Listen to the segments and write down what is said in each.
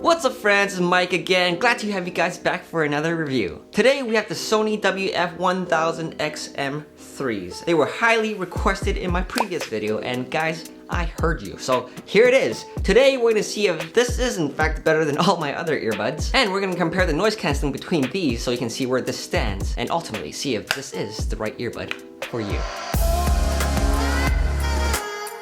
What's up friends, it's Mike again. Glad to have you guys back for another review. Today we have the Sony WF-1000XM3s. They were highly requested in my previous video and guys, I heard you. So here it is. Today we're going to see if this is in fact better than all my other earbuds. And we're going to compare the noise cancelling between these so you can see where this stands and ultimately see if this is the right earbud for you.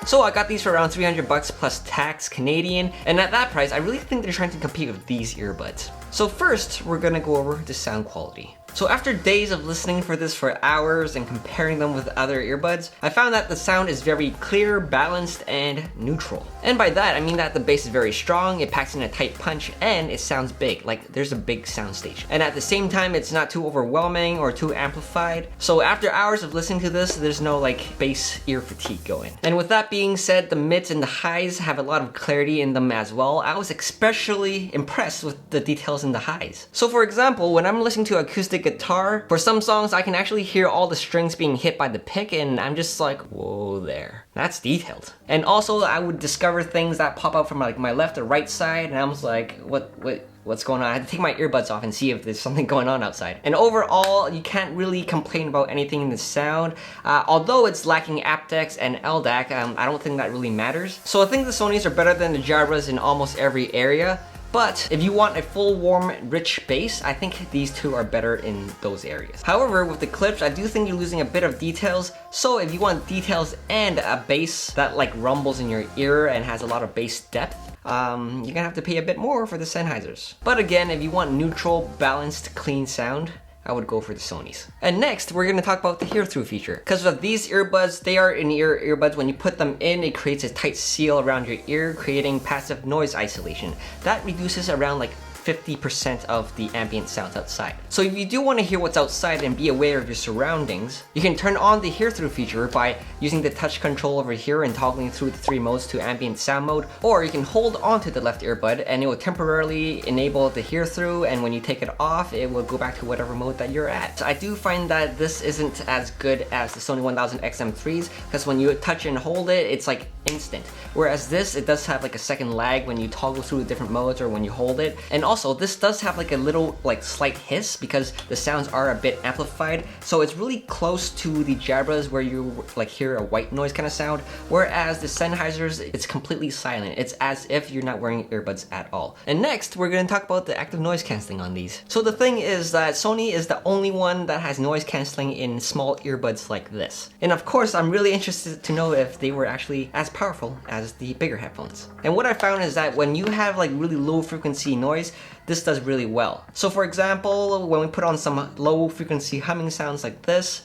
So I got these for around 300 bucks plus tax Canadian, and at that price I really think they're trying to compete with these earbuds. So first we're gonna go over the sound quality. So after days of listening for this for hours and comparing them with other earbuds, I found that the sound is very clear, balanced, and neutral. And by that I mean that the bass is very strong, it packs in a tight punch, and it sounds big, like there's a big sound stage. And at the same time it's not too overwhelming or too amplified. So after hours of listening to this, there's no like bass ear fatigue going. And with that being said, the mids and the highs have a lot of clarity in them as well. I was especially impressed with the details in the highs. So for example, when I'm listening to acoustic guitar, for some songs I can actually hear all the strings being hit by the pick and I'm just like, whoa there. That's detailed. And also I would discover things that pop out from like my left or right side and I was like, what's going on? I had to take my earbuds off and see if there's something going on outside. And overall, you can't really complain about anything in the sound. Although it's lacking aptX and LDAC, I don't think that really matters. So I think the Sonys are better than the Jabras in almost every area. But if you want a full, warm, rich bass, I think these two are better in those areas. However, with the clips, I do think you're losing a bit of details. So if you want details and a bass that like rumbles in your ear and has a lot of bass depth, you're gonna have to pay a bit more for the Sennheisers. But again, if you want neutral, balanced, clean sound, I would go for the Sonys. And next, we're gonna talk about the hear-through feature. Because with these earbuds, they are in-ear earbuds. When you put them in, it creates a tight seal around your ear, creating passive noise isolation. That reduces around like 50% of the ambient sounds outside. So if you do want to hear what's outside and be aware of your surroundings, you can turn on the hear-through feature by using the touch control over here and toggling through the 3 modes to ambient sound mode, or you can hold onto the left earbud and it will temporarily enable the hear-through, and when you take it off, it will go back to whatever mode that you're at. So I do find that this isn't as good as the Sony 1000XM3s, because when you touch and hold it, it's like instant. Whereas this, it does have like a second lag when you toggle through the different modes or when you hold it. And also, this does have like a little like slight hiss because the sounds are a bit amplified. So it's really close to the Jabras where you like hear a white noise kind of sound. Whereas the Sennheisers, it's completely silent. It's as if you're not wearing earbuds at all. And next, we're gonna talk about the active noise cancelling on these. So the thing is that Sony is the only one that has noise cancelling in small earbuds like this. And of course, I'm really interested to know if they were actually as powerful as the bigger headphones. And what I found is that when you have like really low frequency noise, this does really well. So for example, when we put on some low frequency humming sounds like this,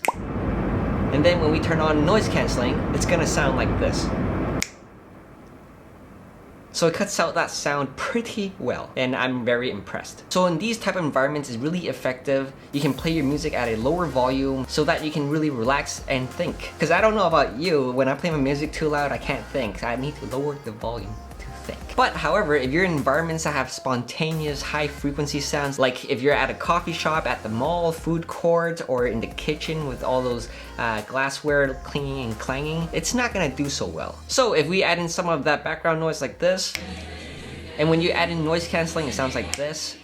and then when we turn on noise cancelling, it's gonna sound like this. So it cuts out that sound pretty well, and I'm very impressed. So in these type of environments, it's really effective. You can play your music at a lower volume so that you can really relax and think. Because I don't know about you, when I play my music too loud, I can't think. I need to lower the volume to think. But however, if you're in environments that have spontaneous high frequency sounds, like if you're at a coffee shop, at the mall, food court, or in the kitchen with all those glassware clinging and clanging, it's not gonna do so well. So if we add in some of that background noise like this, and when you add in noise cancelling, it sounds like this.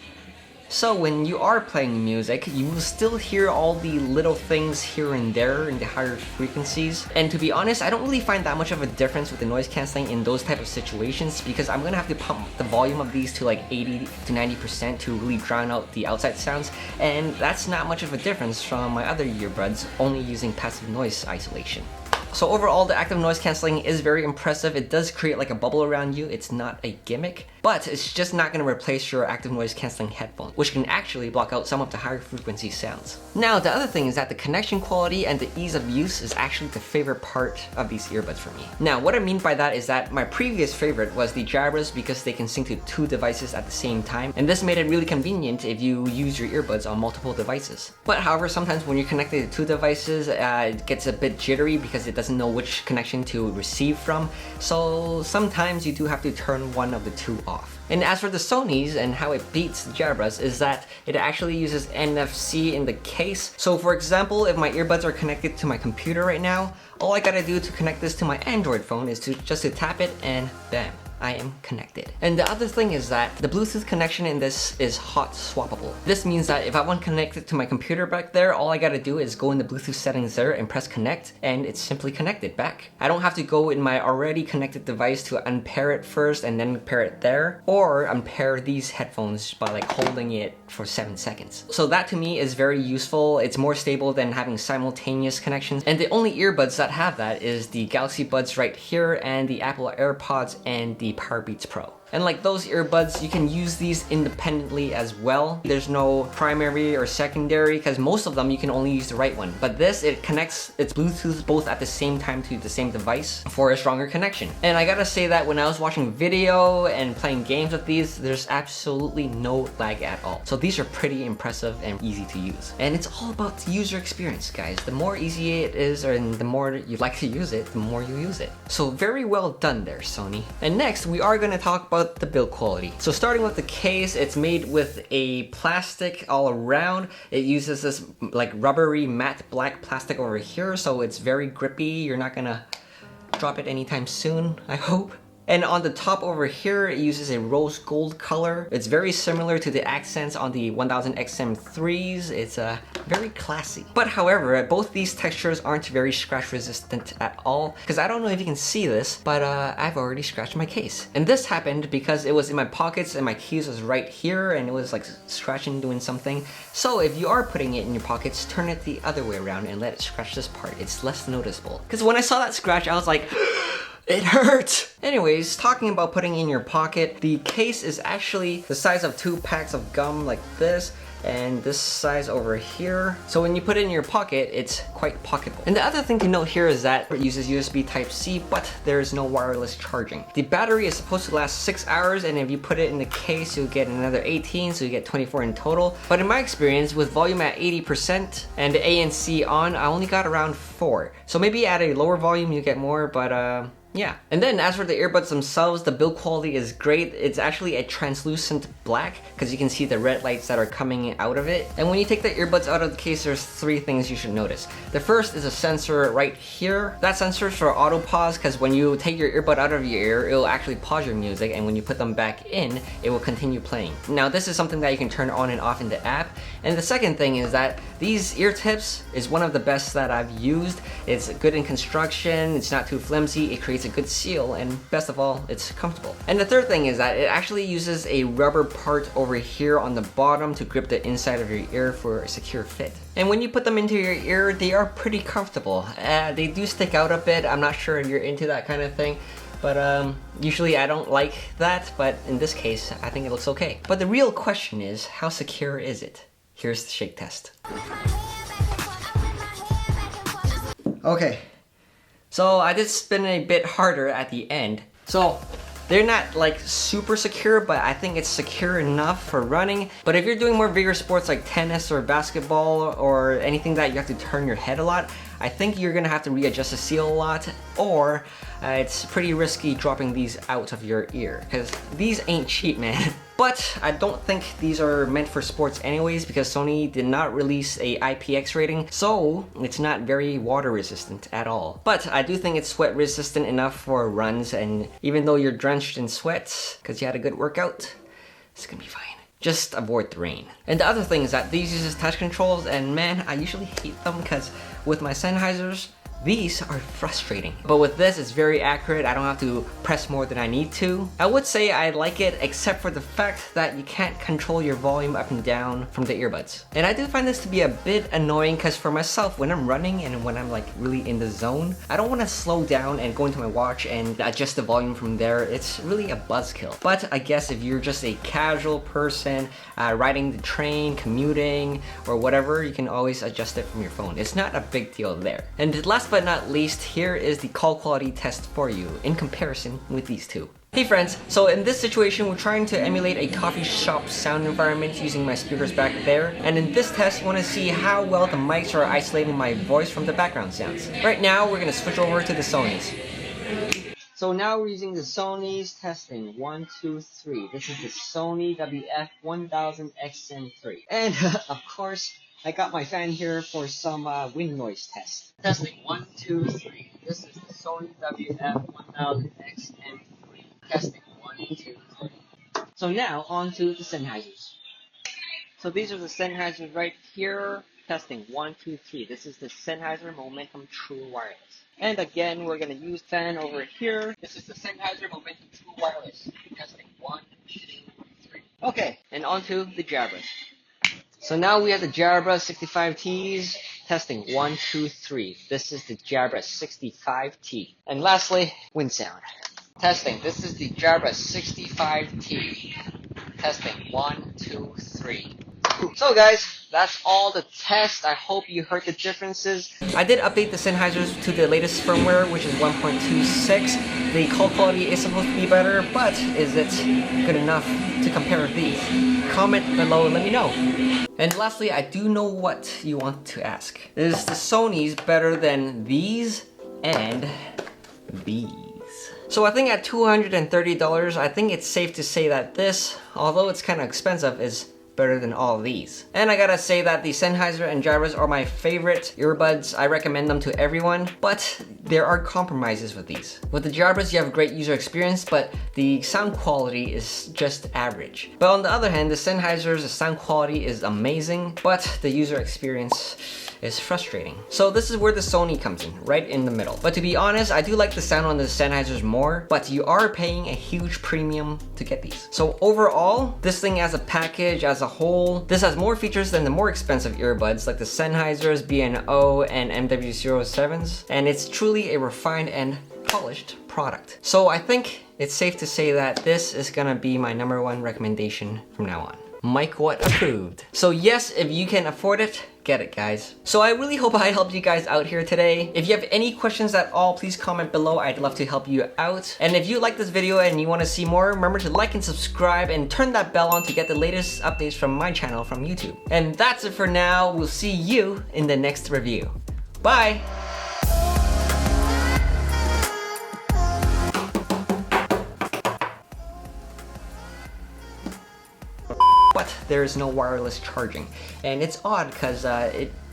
So when you are playing music, you will still hear all the little things here and there in the higher frequencies. And to be honest, I don't really find that much of a difference with the noise cancelling in those type of situations because I'm gonna have to pump the volume of these to like 80 to 90% to really drown out the outside sounds. And that's not much of a difference from my other earbuds, only using passive noise isolation. So overall, the active noise cancelling is very impressive. It does create like a bubble around you. It's not a gimmick, but it's just not going to replace your active noise cancelling headphone, which can actually block out some of the higher frequency sounds. Now, the other thing is that the connection quality and the ease of use is actually the favorite part of these earbuds for me. Now, what I mean by that is that my previous favorite was the Jabras because they can sync to 2 devices at the same time, and this made it really convenient if you use your earbuds on multiple devices. But however, sometimes when you're connected to 2 devices, it gets a bit jittery because it doesn't know which connection to receive from, so sometimes you do have to turn one of the 2 off. And as for the Sonys and how it beats the Jabras is that it actually uses NFC in the case. So for example, if my earbuds are connected to my computer right now, all I gotta do to connect this to my Android phone is to just tap it and bam. I am connected. And the other thing is that the Bluetooth connection in this is hot swappable. This means that if I want to connect it to my computer back there, all I gotta do is go in the Bluetooth settings there and press connect, and it's simply connected back. I don't have to go in my already connected device to unpair it first and then pair it there, or unpair these headphones by like holding it for 7 seconds. So that to me is very useful. It's more stable than having simultaneous connections. And the only earbuds that have that is the Galaxy Buds right here and the Apple AirPods and the Powerbeats Pro. And like those earbuds, you can use these independently as well. There's no primary or secondary because most of them you can only use the right one. But this, it connects its Bluetooth both at the same time to the same device for a stronger connection. And I gotta say that when I was watching video and playing games with these, there's absolutely no lag at all. So these are pretty impressive and easy to use. And it's all about the user experience, guys. The more easy it is and the more you like to use it, the more you use it. So very well done there, Sony. And next, we are gonna talk about the build quality. So starting with the case, it's made with a plastic all around. It uses this like rubbery matte black plastic over here, so it's very grippy. You're not gonna drop it anytime soon, I hope. And on the top over here, it uses a rose gold color. It's very similar to the accents on the 1000XM3s. It's very classy. But however, both these textures aren't very scratch resistant at all. Because I don't know if you can see this, but I've already scratched my case. And this happened because it was in my pockets and my keys was right here and it was like scratching doing something. So if you are putting it in your pockets, turn it the other way around and let it scratch this part. It's less noticeable. Because when I saw that scratch, I was like, it hurt! Anyways, talking about putting in your pocket, the case is actually the size of 2 packs of gum like this, and this size over here. So when you put it in your pocket, it's quite pocketable. And the other thing to note here is that it uses USB Type-C, but there is no wireless charging. The battery is supposed to last 6 hours, and if you put it in the case, you'll get another 18, so you get 24 in total. But in my experience, with volume at 80% and the ANC on, I only got around 4. So maybe at a lower volume you get more, but yeah. And then as for the earbuds themselves, the build quality is great. It's actually a translucent black because you can see the red lights that are coming out of it. And when you take the earbuds out of the case, there's 3 things you should notice. The first is a sensor right here. That sensor is for auto pause because when you take your earbud out of your ear, it will actually pause your music, and when you put them back in, it will continue playing. Now this is something that you can turn on and off in the app. And the second thing is that these ear tips is one of the best that I've used. It's good in construction, it's not too flimsy, it creates a good seal, and best of all, it's comfortable. And the third thing is that it actually uses a rubber part over here on the bottom to grip the inside of your ear for a secure fit. And when you put them into your ear, they are pretty comfortable. They do stick out a bit. I'm not sure if you're into that kind of thing, but usually I don't like that, but in this case, I think it looks okay. But the real question is, how secure is it? Here's the shake test. Okay, so I did spin a bit harder at the end. So they're not like super secure, but I think it's secure enough for running. But if you're doing more vigorous sports like tennis or basketball or anything that you have to turn your head a lot, I think you're gonna have to readjust the seal a lot, or it's pretty risky dropping these out of your ear, because these ain't cheap, man. But I don't think these are meant for sports anyways, because Sony did not release a IPX rating, so it's not very water resistant at all. But I do think it's sweat resistant enough for runs, and even though you're drenched in sweat because you had a good workout, it's gonna be fine. Just avoid the rain. And the other thing is that these uses touch controls, and man, I usually hate them because with my Sennheisers, these are frustrating. But with this, it's very accurate. I don't have to press more than I need to. I would say I like it, except for the fact that you can't control your volume up and down from the earbuds. And I do find this to be a bit annoying because for myself, when I'm running and when I'm like really in the zone, I don't want to slow down and go into my watch and adjust the volume from there. It's really a buzzkill. But I guess if you're just a casual person, riding the train, commuting, or whatever, you can always adjust it from your phone. It's not a big deal there. And last but not least, here is the call quality test for you in comparison with these two. Hey friends, so in this situation we're trying to emulate a coffee shop sound environment using my speakers back there, and in this test you want to see how well the mics are isolating my voice from the background sounds. Right now we're going to switch over to the Sonys. So now we're using the Sony's testing. 1, 2, 3. This is the Sony WF-1000XM3. And of course, I got my fan here for some wind noise test. Testing 1, 2, 3. This is the Sony WF-1000XM3. Testing 2, 3. So now on to the Sennheisers. So these are the Sennheisers right here. Testing 1, 2, 3. This is the Sennheiser Momentum True Wireless. And again, we're gonna use fan over here. This is the Sennheiser Momentum True Wireless. Testing 1, 2, 3. Okay, and on to the Jabras. So now we have the Jabra 65Ts. Testing 1, 2, 3. This is the Jabra 65T. And lastly, wind sound. Testing. This is the Jabra 65T. Testing 1, 2, 3. So guys, that's all the tests. I hope you heard the differences. I did update the Sennheisers to the latest firmware, which is 1.26. The call quality is supposed to be better, but is it good enough to compare with these? Comment below and let me know. And lastly, I do know what you want to ask. Is the Sony's better than these and these? So I think at $230, I think it's safe to say that this, although it's kind of expensive, is better than all of these. And I gotta say that the Sennheiser and Jabras are my favorite earbuds. I recommend them to everyone, but there are compromises with these. With the Jabras, you have a great user experience, but the sound quality is just average. But on the other hand, the Sennheisers, the sound quality is amazing, but the user experience is frustrating. So this is where the Sony comes in, right in the middle. But to be honest, I do like the sound on the Sennheisers more, but you are paying a huge premium to get these. So overall, this thing as a package, as a whole, this has more features than the more expensive earbuds like the Sennheisers, B&O, and MW07s, and it's truly a refined and polished product. So I think it's safe to say that this is gonna be my #1 recommendation from now on. Mike Watt approved. So yes, if you can afford it, get it guys. So I really hope I helped you guys out here today. If you have any questions at all, please comment below. I'd love to help you out. And if you like this video and you want to see more, remember to like and subscribe and turn that bell on to get the latest updates from my channel from YouTube. And that's it for now. We'll see you in the next review. Bye! But there is no wireless charging, and it's odd because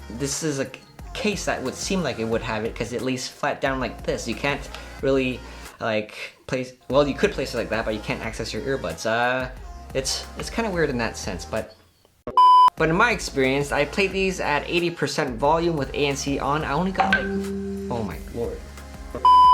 this is a case that would seem like it would have it because it lays flat down like this. You can't really like place. Well, you could place it like that, but you can't access your earbuds. It's kind of weird in that sense, but in my experience, I played these at 80% volume with ANC on. I only got like, oh my lord.